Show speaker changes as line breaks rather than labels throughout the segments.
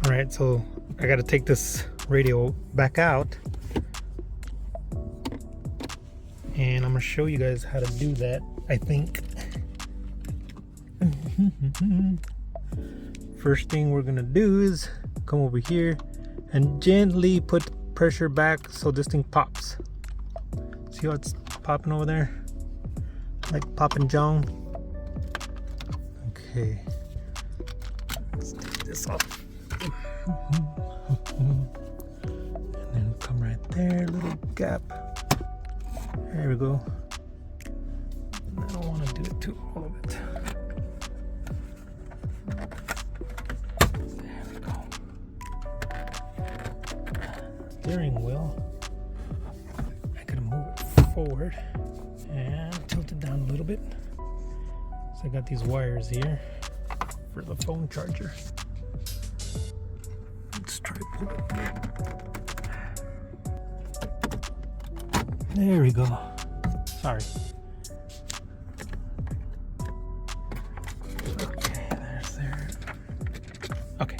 Alright, so I gotta take this radio back out, and I'm gonna show you guys how to do that, I think. First thing we're gonna do is come over here and gently put pressure back so this thing pops. See how it's popping over there? Like popping Jong. Okay. Let's take this off. And then come right there, little gap. There we go. I don't want to do it to all of it. There we go. Steering wheel. I gotta move it forward and tilt it down a little bit. So I got these wires here for the phone charger. Let's try to pull it through. There we go. Sorry. Okay, there's there. Okay.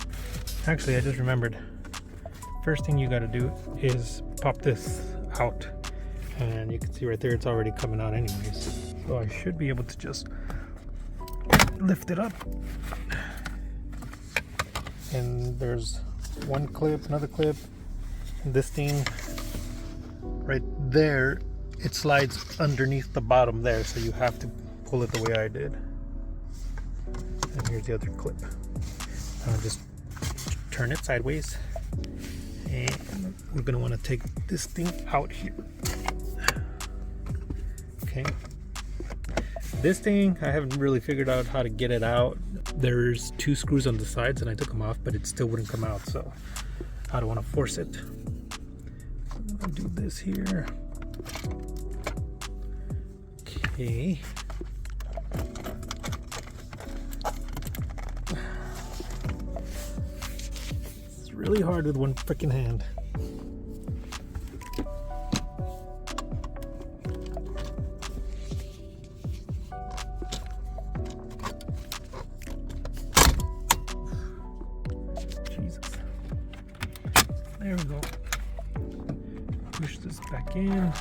Actually, I just remembered. First thing you got to do is pop this out. And you can see right there, it's already coming out anyways. So I should be able to just lift it up. And there's one clip, another clip. And this thing right there, it slides underneath the bottom there, so you have to pull it the way I did. And here's the other clip. I'll just turn it sideways, and we're gonna want to take this thing out here. Okay, this thing I haven't really figured out how to get it out. There's 2 screws on the sides and I took them off, but it still wouldn't come out, so I don't want to force it. I'll do this here. Okay. It's really hard with one freaking hand. Jesus. There we go. Push this back in.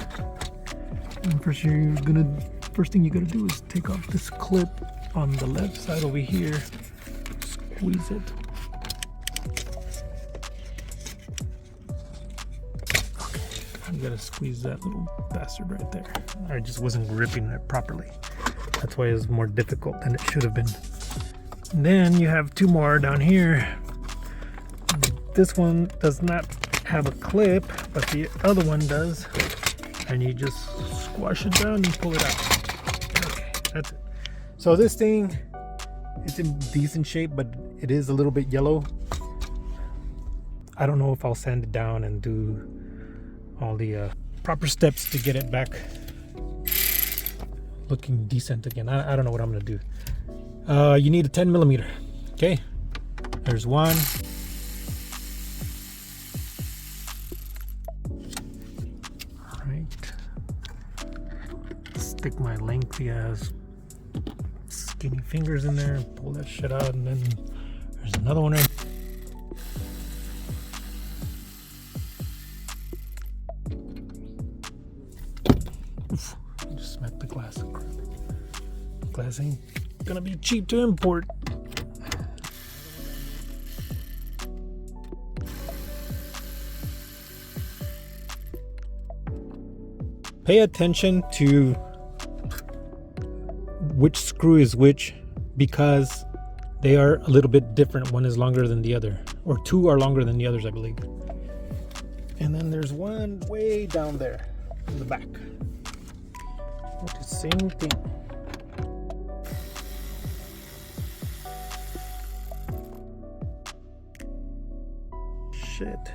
And first thing you gotta do is take off this clip on the left side over here. Squeeze it. Okay, you gotta squeeze that little bastard right there. I just wasn't gripping it properly. That's why it's more difficult than it should have been. And then you have 2 more down here. This one does not have a clip, but the other one does. And you just squash it down and pull it out. Okay, that's it. So this thing, it's in decent shape, but it is a little bit yellow. I don't know if I'll sand it down and do all the proper steps to get it back looking decent again. I don't know what I'm gonna do. You need a 10mm. Okay, there's one. Stick my lengthy ass skinny fingers in there and pull that shit out, and then there's another one in. Oof, I just smacked the glass. Glass ain't gonna be cheap to import. Pay attention to which screw is which, because they are a little bit different. One is longer than the other, or 2 are longer than the others, I believe. And then there's one way down there in the back. It's the same thing. Shit.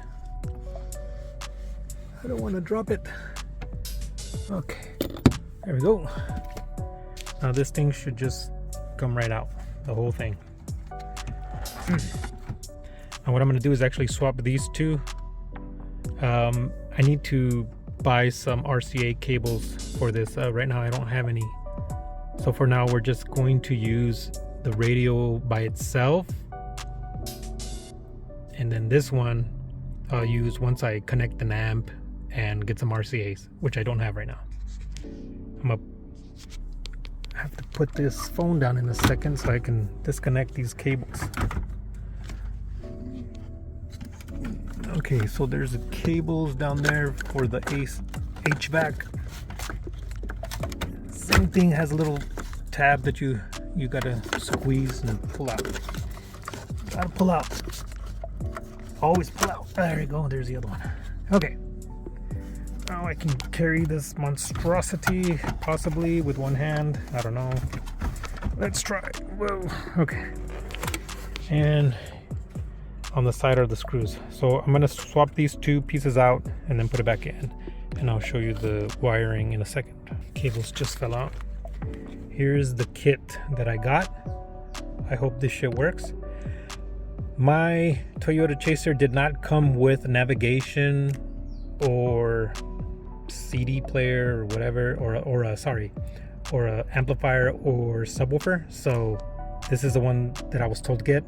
I don't want to drop it. Okay, there we go. Now this thing should just come right out, the whole thing. Now what I'm going to do is actually swap these 2. I need to buy some RCA cables for this. Right now I don't have any. So for now we're just going to use the radio by itself. And then this one I'll use once I connect an amp and get some RCAs, which I don't have right now. I'm gonna have to put this phone down in a second so I can disconnect these cables. Okay, so there's the cables down there for the HVAC. Same thing, has a little tab that you gotta squeeze and pull out. Gotta pull out. Always pull out. There you go. There's the other one. Okay. Now I can carry this monstrosity possibly with one hand. I don't know. Let's try. Whoa. Okay. And on the side are the screws. So I'm gonna swap these two pieces out and then put it back in. And I'll show you the wiring in a second. Cables just fell out. Here's the kit that I got. I hope this shit works. My Toyota Chaser did not come with navigation or CD player or whatever, or a amplifier or subwoofer. So this is the one that I was told to get.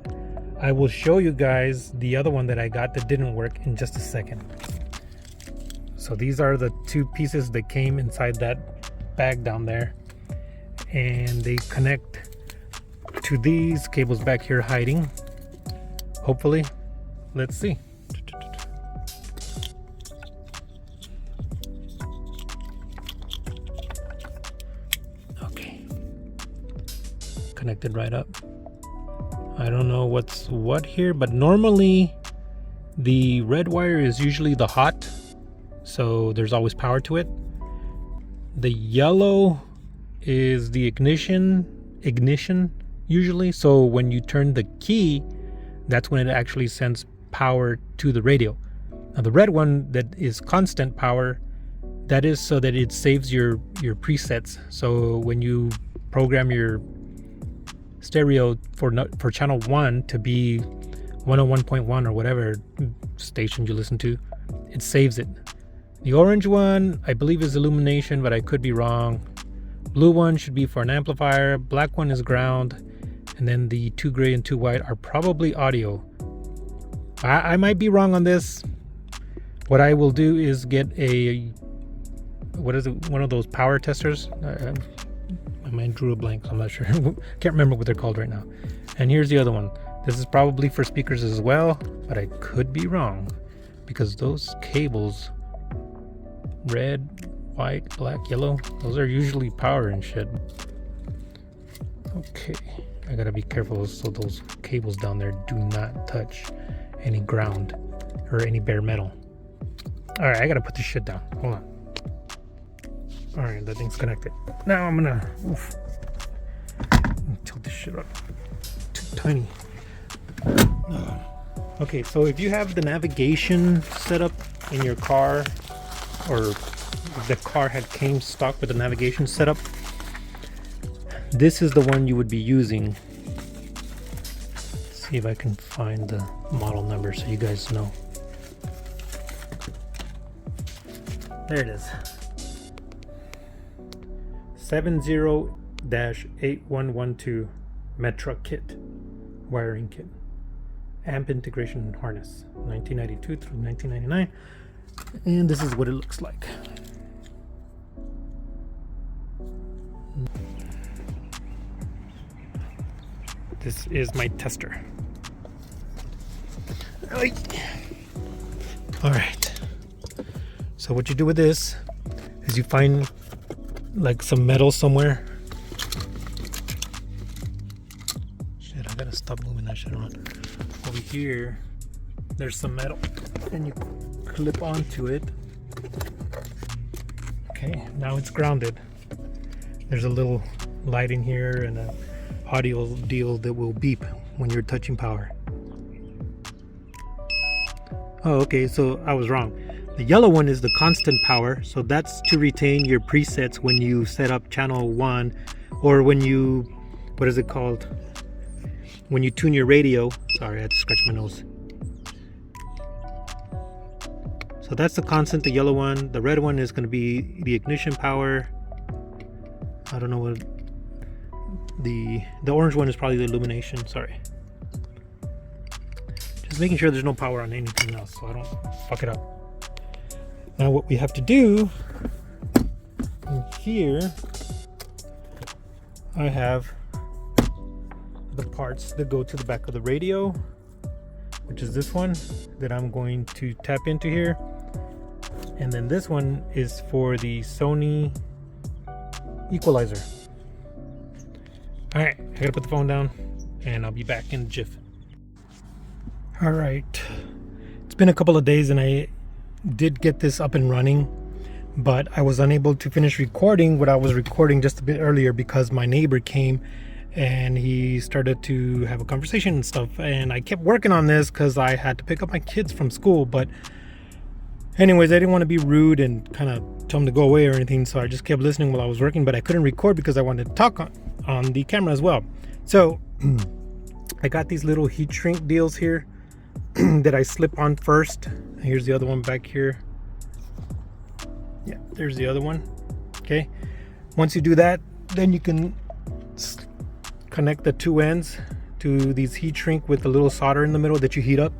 I will show you guys the other one that I got that didn't work in just a second. So these are the two pieces that came inside that bag down there, and they connect to these cables back here hiding. Hopefully, let's see. Okay, connected right up. I don't know what's what here, but normally the red wire is usually the hot, so there's always power to it. The yellow is the ignition usually, so when you turn the key, that's when it actually sends power to the radio. Now the red one that is constant power, that is so that it saves your presets. So when you program your stereo for channel 1 to be 101.1 or whatever station you listen to, it saves it. The orange one I believe is illumination, but I could be wrong. Blue one should be for an amplifier, black one is ground, and then the 2 gray and 2 white are probably audio. I might be wrong on this. What I will do is get one of those power testers. My mind drew a blank, so I'm not sure. Can't remember what they're called right now. And here's the other one. This is probably for speakers as well, but I could be wrong because those cables, red, white, black, yellow, those are usually power and shit. Okay, I gotta be careful so those cables down there do not touch any ground or any bare metal. All right, I gotta put this shit down. Hold on. All right, that thing's connected. Now I'm gonna tilt this shit up. Too tiny. Okay, so if you have the navigation set up in your car, or the car came stock with the navigation setup, this is the one you would be using. Let's see if I can find the model number so you guys know. There it is. 70-8112 Metra kit, wiring kit, amp integration harness, 1992 through 1999, and this is what it looks like. This is my tester. All right. So what you do with this is you find like some metal somewhere. Shit, I gotta stop moving that shit around. Over here, there's some metal, and you clip onto it. Okay, now it's grounded. There's a little light in here and an audio deal that will beep when you're touching power. Oh, okay, so I was wrong. The yellow one is the constant power, so that's to retain your presets when you set up channel 1, or when you, what is it called? When you tune your radio. Sorry, I had to scratch my nose. So that's the constant, the yellow one. The red one is going to be the ignition power. I don't know what the orange one is, probably the illumination. Sorry. Just making sure there's no power on anything else so I don't fuck it up. Now what we have to do here, I have the parts that go to the back of the radio, which is this one that I'm going to tap into here. And then this one is for the Sony equalizer. All right, I gotta put the phone down and I'll be back in a jiff. All right, it's been a couple of days and I did get this up and running, but I was unable to finish recording what I was recording just a bit earlier because my neighbor came and he started to have a conversation and stuff, and I kept working on this because I had to pick up my kids from school. But anyways, I didn't want to be rude and kind of tell them to go away or anything, so I just kept listening while I was working, but I couldn't record because I wanted to talk on the camera as well. So I got these little heat shrink deals here that I slip on first. Here's the other one back here. Yeah, there's the other one. Okay, once you do that, then you can connect the two ends to these heat shrink with a little solder in the middle that you heat up.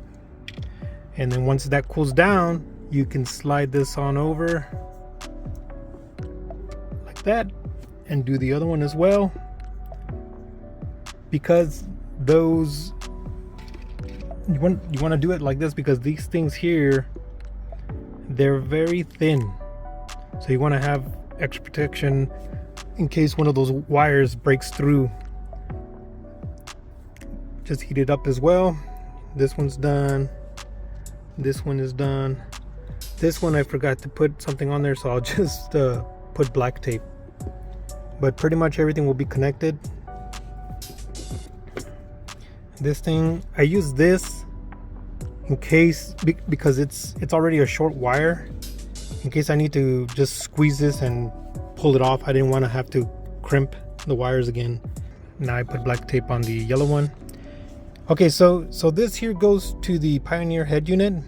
And then once that cools down, you can slide this on over like that and do the other one as well, because those you want to do it like this because these things here, they're very thin, so you want to have extra protection in case one of those wires breaks through. Just heat it up as well. This one's done, this one is done. This one I forgot to put something on there, so I'll just put black tape, but pretty much everything will be connected. This thing, I use this in case, because it's already a short wire, in case I need to just squeeze this and pull it off. I didn't want to have to crimp the wires again. Now I put black tape on the yellow one. Okay, so this here goes to the Pioneer head unit,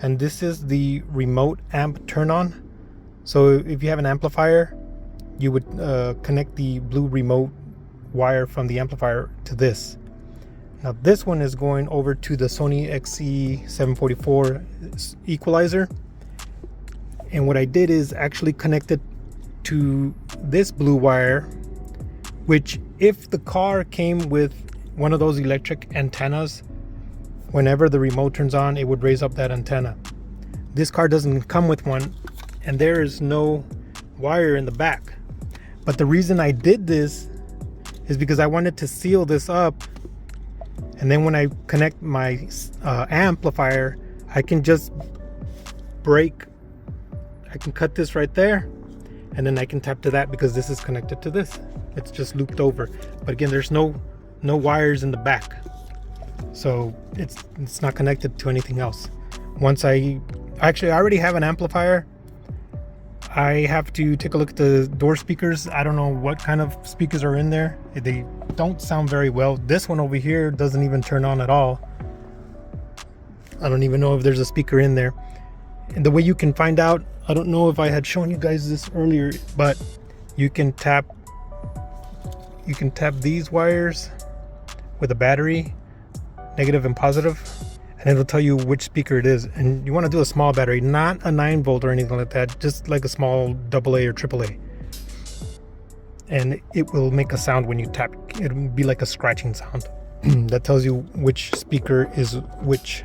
and this is the remote amp turn on. So if you have an amplifier, you would connect the blue remote wire from the amplifier to this. Now this one is going over to the Sony XE-744 equalizer, and what I did is actually connect it to this blue wire, which if the car came with one of those electric antennas, whenever the remote turns on, it would raise up that antenna. This car doesn't come with one, and there is no wire in the back. But the reason I did this is because I wanted to seal this up, and then when I connect my amplifier, I can just I can cut this right there, and then I can tap to that because this is connected to this. It's just looped over. But again, there's no wires in the back, so it's not connected to anything else. Once I already have an amplifier, I have to take a look at the door speakers. I don't know what kind of speakers are in there. They don't sound very well. This one over here doesn't even turn on at all. I don't even know if there's a speaker in there. And the way you can find out, I don't know if I had shown you guys this earlier, but you can tap these wires with a battery, negative and positive, and it'll tell you which speaker it is. And you want to do a small battery, not a 9-volt or anything like that, just like a small AA or AAA. And it will make a sound when you tap. It'll be like a scratching sound that tells you which speaker is which.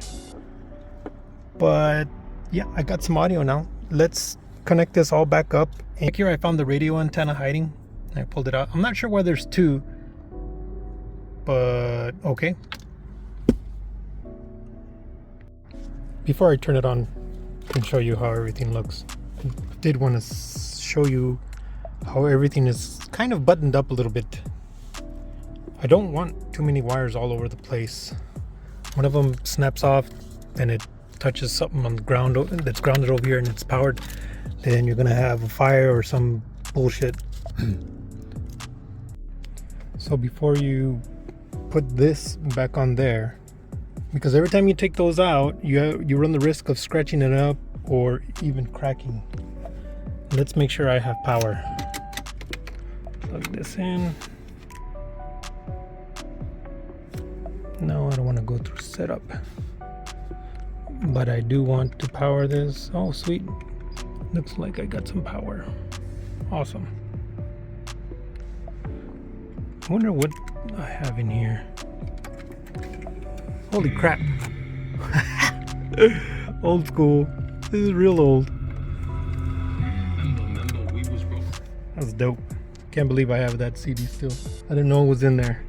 But yeah, I got some audio now. Let's connect this all back up. And here I found the radio antenna hiding. I pulled it out. I'm not sure why there's two, but okay. Before I turn it on and show you how everything looks, I did want to show you how everything is kind of buttoned up a little bit. I don't want too many wires all over the place. One of them snaps off and it touches something on the ground that's grounded over here and it's powered, then you're gonna have a fire or some bullshit. So before you put this back on there, because every time you take those out, you run the risk of scratching it up or even cracking. Let's make sure I have power. Plug this in. No, I don't want to go through setup. but I do want to power this. Oh, sweet. Looks like I got some power. Awesome. I wonder what I have in here. Holy crap. Old school. This is real old. That's dope. Can't believe I have that CD still. I didn't know it was in there.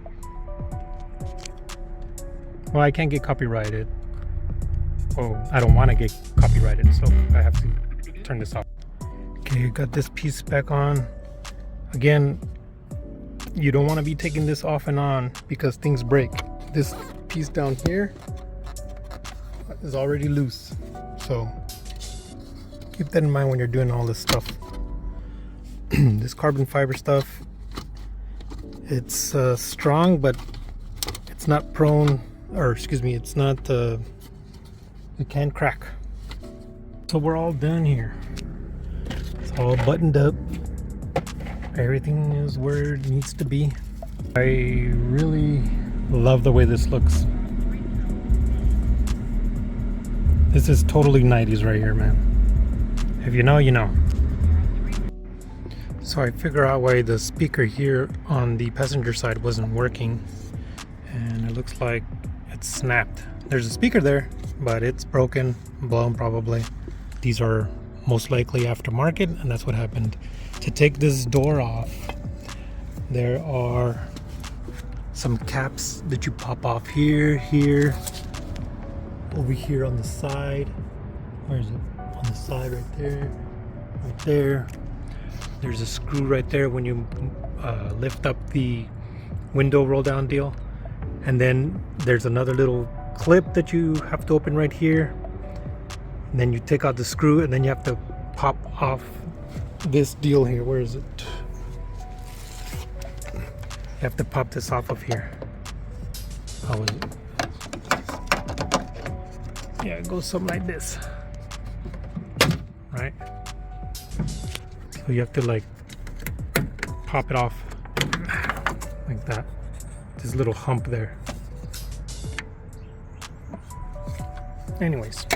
Well, I can't get copyrighted. Oh, I don't want to get copyrighted, so I have to turn this off. Okay, got this piece back on. Again, you don't want to be taking this off and on because things break. This piece down here is already loose, so keep that in mind when you're doing all this stuff. This carbon fiber stuff, it's strong, but it's not prone, or excuse me, it's not it can crack. So we're all done here. It's all buttoned up. Everything is where it needs to be. I really love the way this looks. This is totally 90s right here, man. If you know, you know. So I figure out why the speaker here on the passenger side wasn't working, and it looks like it's snapped. There's a speaker there, but it's broken, blown probably. These are most likely aftermarket, and that's what happened. To take this door off, there are some caps that you pop off here, here, over here on the side. Where is it? On the side right there, right there. There's a screw right there when you lift up the window roll down deal. And then there's another little clip that you have to open right here. And then you take out the screw, and then you have to pop off this deal here. Where is it? You have to pop this off of here. How is it? Yeah, it goes something like this. Right? So you have to like pop it off like that. This little hump there. Anyways.